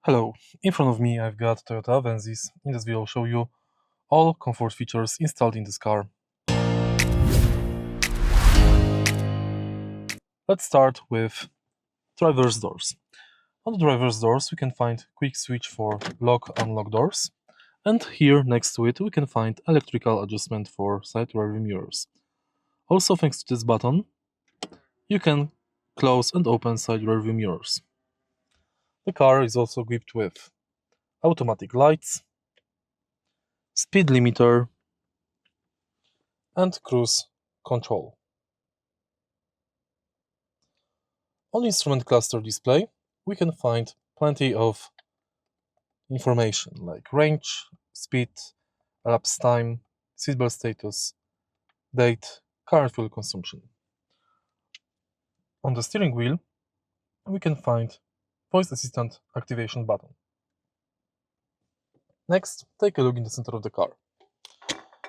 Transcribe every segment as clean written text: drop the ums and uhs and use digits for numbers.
Hello, in front of me I've got Toyota Avensis. In this video I'll show you all comfort features installed in this car. Let's start with driver's doors. On the driver's doors we can find quick switch for lock-unlock doors, and here next to it we can find electrical adjustment for side rear mirrors. Also, thanks to this button you can close and open side rear mirrors. The car is also equipped with automatic lights, speed limiter, and cruise control. On the instrument cluster display, we can find plenty of information like range, speed, elapsed time, seatbelt status, date, current fuel consumption. On the steering wheel, we can find voice assistant activation button. Next, take a look in the center of the car.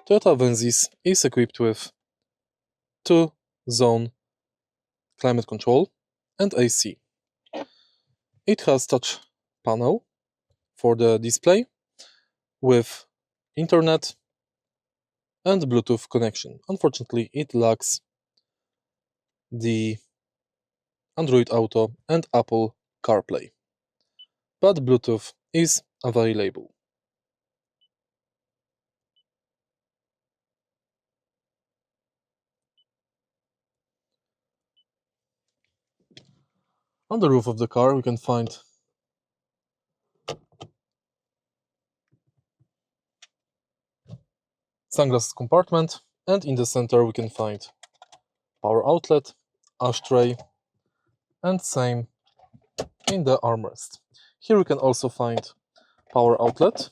Toyota Avensis is equipped with 2-zone climate control and AC. It has touch panel for the display with internet and Bluetooth connection. Unfortunately, it lacks the Android Auto and Apple CarPlay, but Bluetooth is available. On the roof of the car we can find sunglasses compartment, and in the center we can find power outlet, ashtray, and same in the armrest. Here we can also find power outlet,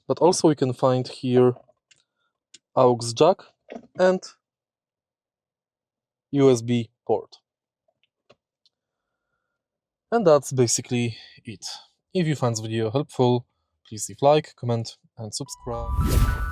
but also we can find here AUX jack and USB port. And that's basically it. If you found this video helpful, please leave like, comment and subscribe.